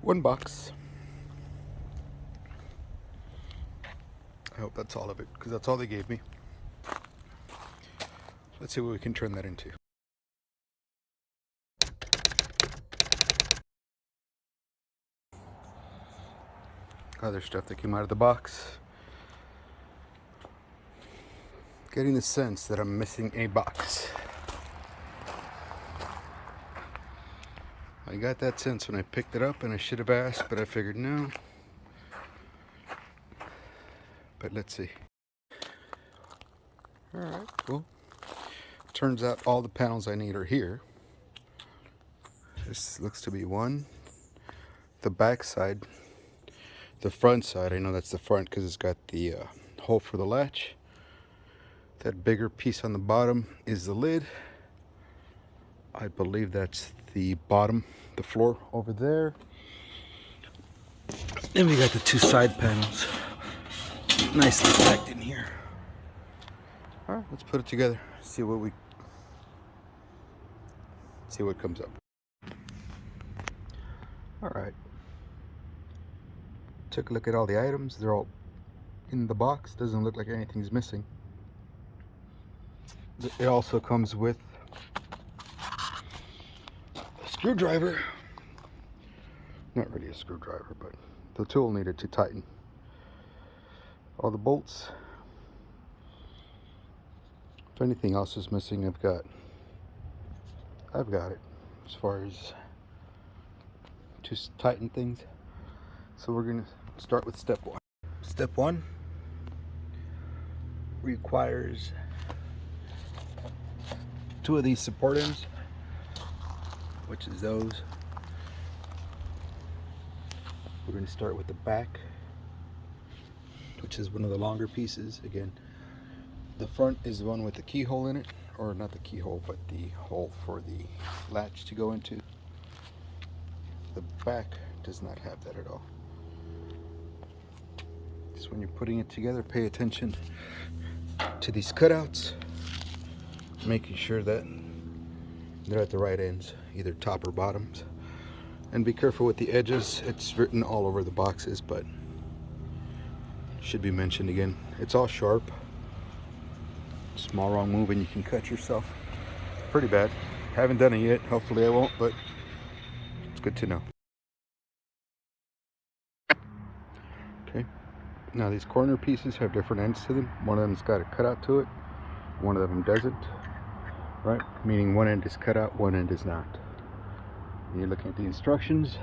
One box. I hope that's all of it, because that's all they gave me. Let's see what we can turn that into. Other stuff that came out of the box. Getting the sense that I'm missing a box. I got that sense when I picked it up, and I should have asked, but I figured no. But let's see. Alright, cool. Turns out all the panels I need are here. This looks to be one. The back side. The front side, I know that's the front because it's got the hole for the latch. That bigger piece on the bottom is the lid. I believe that's the bottom, the floor over there. Then we got the two side panels, nicely packed in here. All right, let's put it together. See what comes up. All right. Took a look at all the items. They're all in the box. Doesn't look like anything's missing. It also comes with a screwdriver. Not really a screwdriver, but the tool needed to tighten all the bolts. If anything else is missing, I've got it as far as just tighten things. So we're gonna start with step one. Step one requires two of these support ends, which is those. We're going to start with the back, which is one of the longer pieces. Again, the front is the one with the keyhole in it, or not the keyhole, but the hole for the latch to go into. The back does not have that at all. Just when you're putting it together, pay attention to these cutouts, making sure that they're at the right ends, either top or bottoms. And be careful with the edges. It's written all over the boxes, but should be mentioned again. It's all sharp. Small wrong move and you can cut yourself pretty bad. Haven't done it yet. Hopefully I won't, but it's good to know. Okay. Now these corner pieces have different ends to them. One of them's got a cutout to it. One of them doesn't. Right? Meaning one end is cut out, one end is not. When you're looking at the instructions,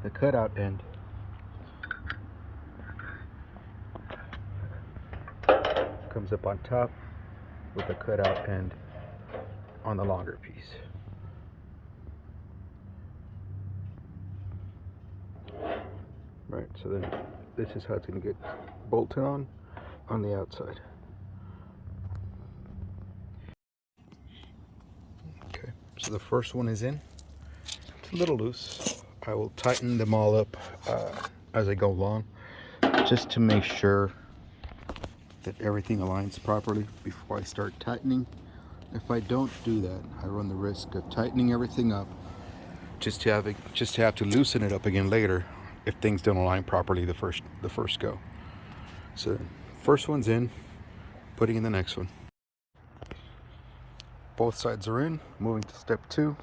the cutout end comes up on top with the cutout end on the longer piece. Right, so then this is how it's going to get bolted on the outside. Okay, so the first one is in. It's a little loose. I will tighten them all up as I go along, just to make sure that everything aligns properly before I start tightening. If I don't do that, I run the risk of tightening everything up just to have to loosen it up again later if things don't align properly the first go. So first one's in, putting in the next one. Both sides are in. Moving to step two.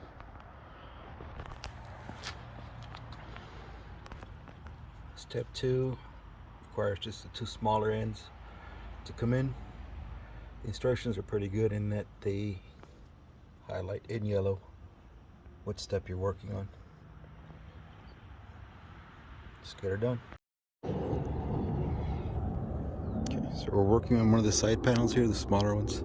Step two requires just the two smaller ends to come in. The instructions are pretty good in that they highlight in yellow what step you're working on. Just get her done. Okay, so we're working on one of the side panels here, the smaller ones.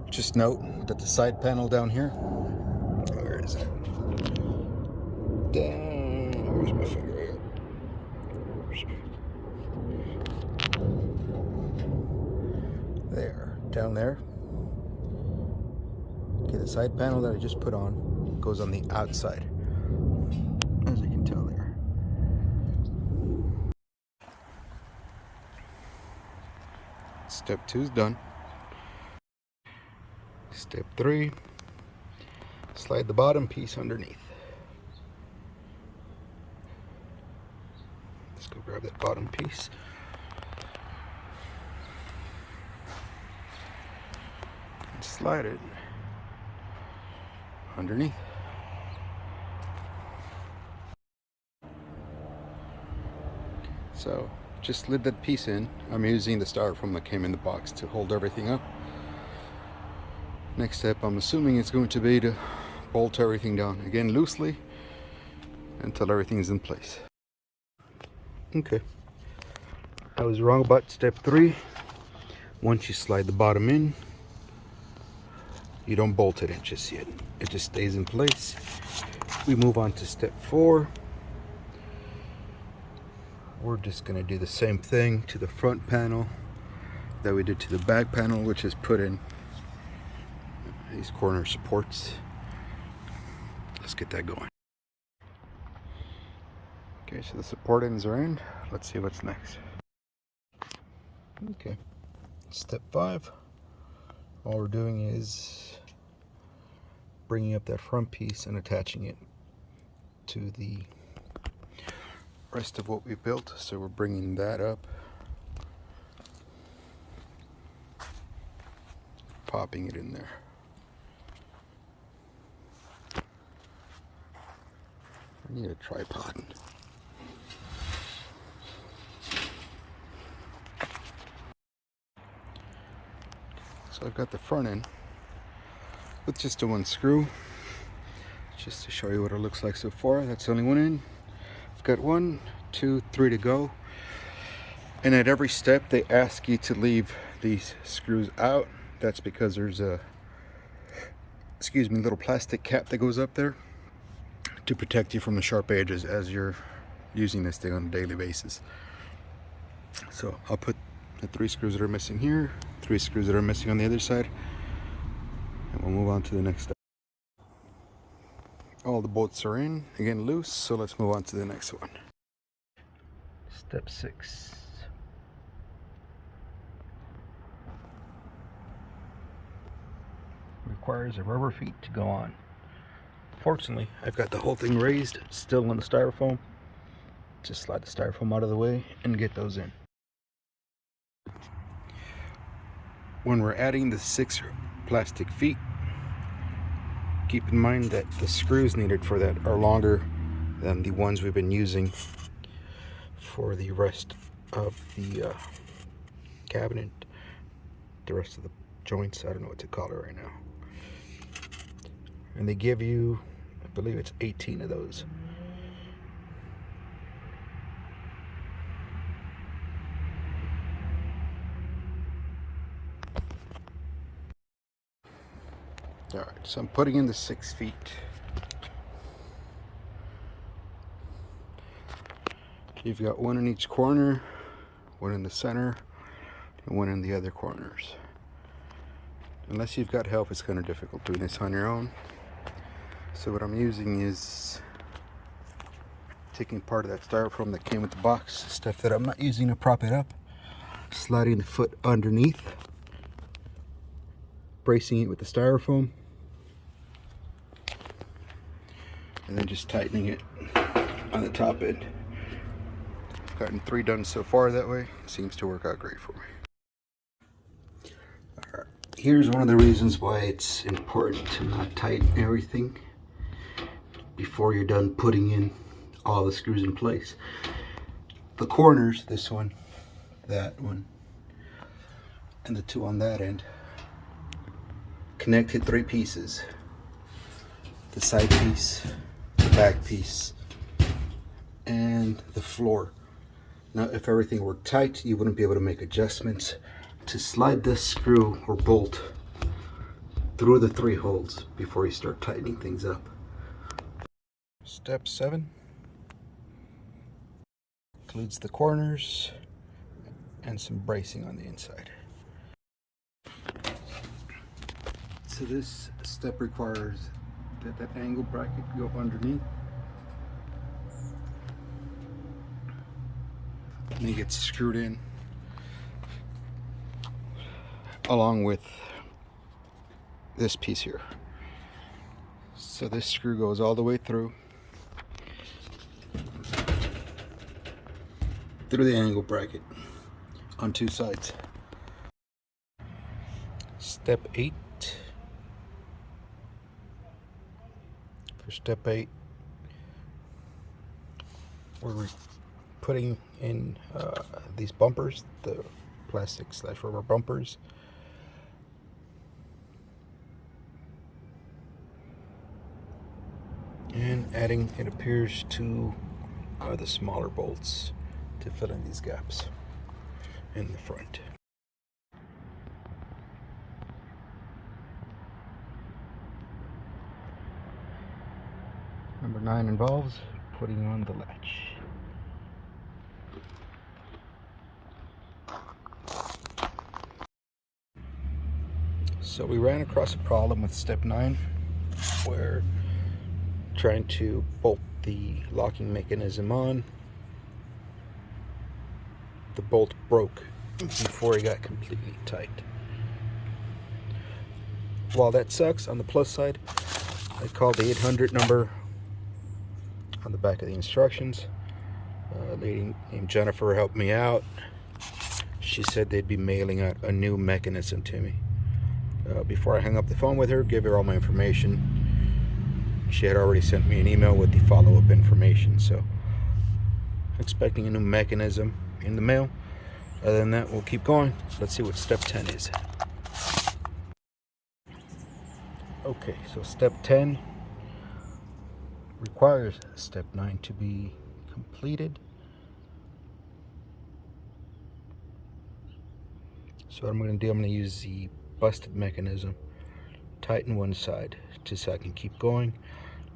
Just note that the side panel down here, where is it? Where's my finger? There, down there. Okay, the side panel that I just put on goes on the outside, as you can tell there. Step two is done. Step three, slide the bottom piece underneath. Let's go grab that bottom piece. And slide it underneath. So just slid that piece in. I'm using the styrofoam that came in the box to hold everything up. Next step, I'm assuming it's going to be to bolt everything down again loosely until everything's in place. Okay, I was wrong about step 3. Once you slide the bottom in, you don't bolt it in just yet. It just stays in place. We move on to step 4. We're just going to do the same thing to the front panel that we did to the back panel, which is put in these corner supports. Let's get that going. Okay, so the support ends are in. Let's see what's next. Okay, step 5. All we're doing is bringing up that front piece and attaching it to the rest of what we built. So we're bringing that up, popping it in there. I need a tripod. So I've got the front end with just the one screw, just to show you what it looks like so far. That's the only one in. I've got 1, 2, 3 to go. And at every step they ask you to leave these screws out. That's because there's a, little plastic cap that goes up there to protect you from the sharp edges as you're using this thing on a daily basis. So I'll put the 3 screws that are missing here, 3 screws that are missing on the other side, and we'll move on to the next step. All the bolts are in, again loose, so let's move on to the next one. Step 6. Requires a rubber feet to go on. Fortunately, I've got the whole thing raised, still on the styrofoam. Just slide the styrofoam out of the way and get those in. When we're adding the 6 plastic feet, keep in mind that the screws needed for that are longer than the ones we've been using for the rest of the cabinet, the rest of the joints. I don't know what to call it right now. And they give you, I believe it's 18 of those. All right, so I'm putting in the 6 feet. You've got 1 in each corner, 1 in the center, and 1 in the other corners. Unless you've got help, it's kind of difficult doing this on your own. So what I'm using is taking part of that styrofoam that came with the box, stuff that I'm not using to prop it up, sliding the foot underneath, bracing it with the styrofoam, and then just tightening it on the top end. I've gotten 3 done so far that way. It seems to work out great for me. All right. Here's one of the reasons why it's important to not tighten everything before you're done putting in all the screws in place. The corners, this one, that one, and the 2 on that end, connected 3 pieces. The side piece, the back piece, and the floor. Now, if everything were tight, you wouldn't be able to make adjustments to slide this screw or bolt through the 3 holes before you start tightening things up. Step 7 includes the corners and some bracing on the inside. So this step requires that angle bracket go underneath. And it gets screwed in along with this piece here. So this screw goes all the way through. through the angle bracket on 2 sides. Step 8. For step 8, we're putting in these bumpers, the plastic/rubber bumpers. And adding, it appears, to the smaller bolts to fill in these gaps in the front. Number 9 involves putting on the latch. So we ran across a problem with step 9 where trying to bolt the locking mechanism on, the bolt broke before it got completely tight. While that sucks, on the plus side, I called the 800 number on the back of the instructions. A lady named Jennifer helped me out. She said they'd be mailing out a new mechanism to me. Before I hung up the phone with her, gave her all my information. She had already sent me an email with the follow-up information, so expecting a new mechanism in the mail. Other than that, we'll keep going. Let's see what step 10 is. Okay, so step 10 requires step 9 to be completed. So what I'm going to do, I'm going to use the busted mechanism, tighten one side just so I can keep going.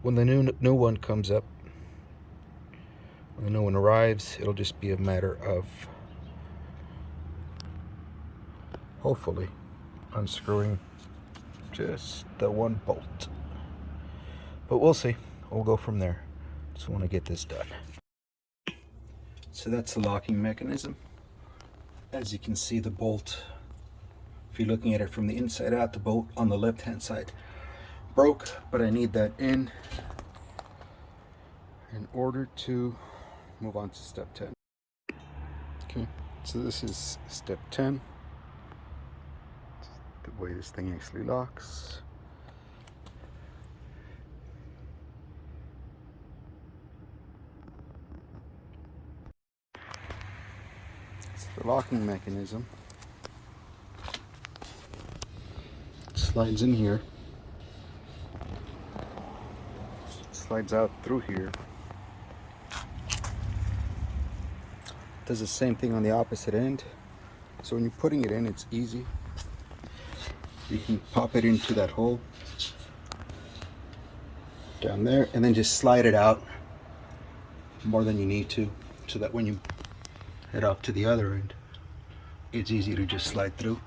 When the new one comes up, when the new one arrives, it'll just be a matter of hopefully unscrewing just the one bolt. But we'll see. We'll go from there. Just want to get this done. So that's the locking mechanism. As you can see, the bolt, if you're looking at it from the inside out, the bolt on the left hand side broke, but I need that in order to move on to step 10. Okay, so this is step 10. The way this thing actually locks. It's the locking mechanism. It slides in here. Slides out through here. Does the same thing on the opposite end. So when you're putting it in, it's easy. You can pop it into that hole down there and then just slide it out more than you need to, so that when you head off to the other end, it's easy to just slide through.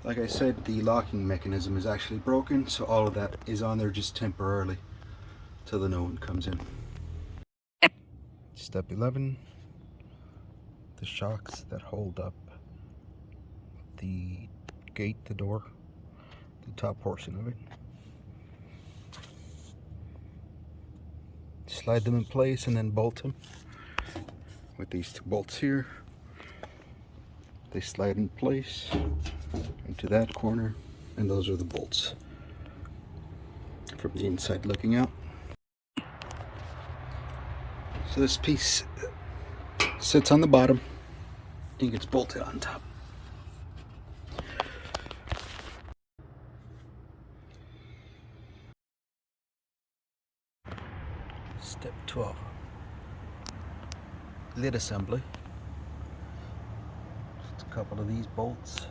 Like I said, the locking mechanism is actually broken, so all of that is on there just temporarily till the new one comes in. Step 11, the shocks that hold up the gate, the door, the top portion of it. Slide them in place and then bolt them with these 2 bolts here. They slide in place into that corner, and those are the bolts from the inside looking out. So this piece sits on the bottom and gets bolted on top. Step 12, lid assembly. Just a couple of these bolts.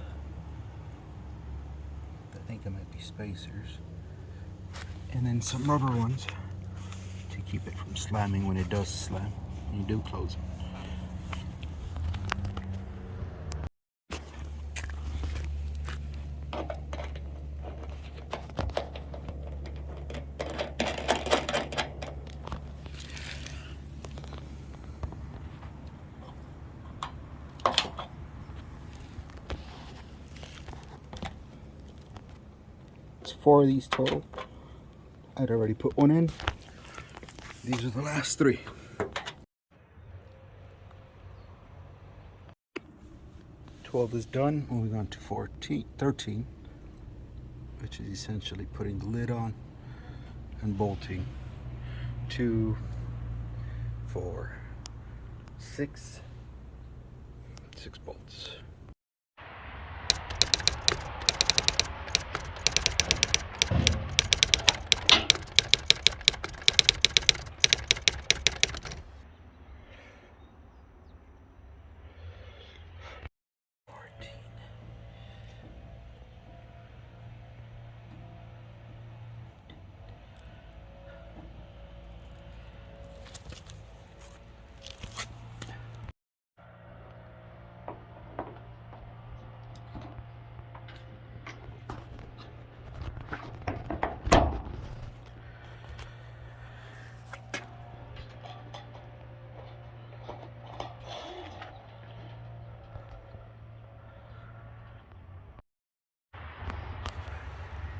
I think they might be spacers. And then some rubber ones to keep it from slamming when it does slam, when you do close it. It's 4 of these total. I'd already put one in. These are the last 3. 12 is done. Moving on to 13, which is essentially putting the lid on and bolting 2, 4, 6 bolts.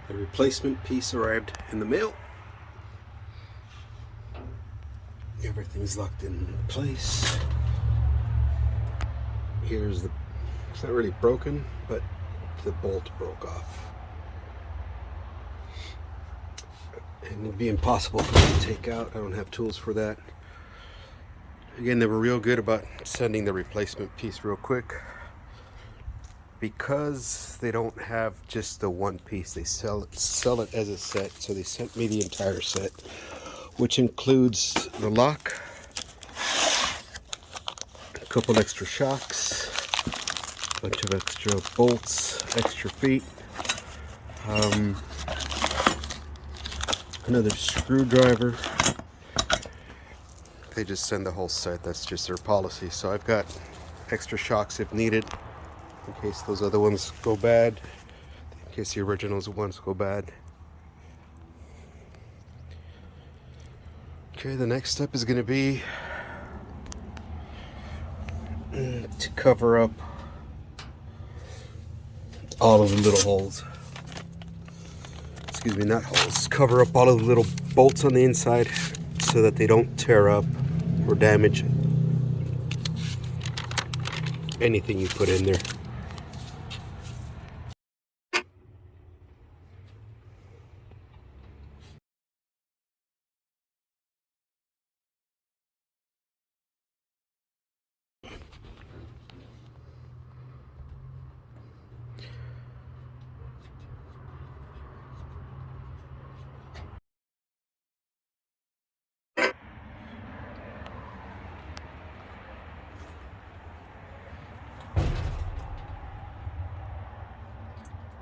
The replacement piece arrived in the mail. Everything's locked in place. Here's the, it's not really broken, but the bolt broke off. And it'd be impossible for me to take out. I don't have tools for that. Again, they were real good about sending the replacement piece real quick. Because they don't have just the one piece, they sell it as a set. So they sent me the entire set, which includes the lock, a couple extra shocks, a bunch of extra bolts, extra feet, another screwdriver. They just send the whole set. That's just their policy. So I've got extra shocks if needed, in case those other ones go bad, in case the originals ones go bad. Okay, the next step is going to be to cover up all of the little holes. Excuse me, not holes. Cover up all of the little bolts on the inside so that they don't tear up or damage anything you put in there.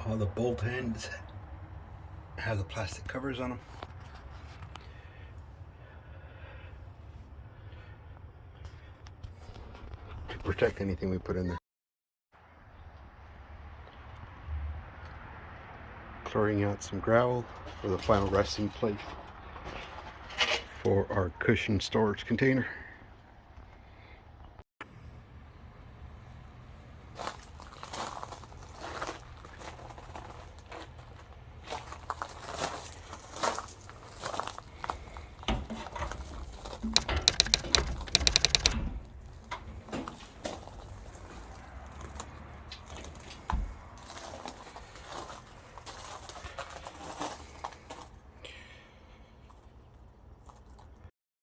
All the bolt ends have the plastic covers on them. To protect anything we put in there. Clearing out some gravel for the final resting place for our cushion storage container.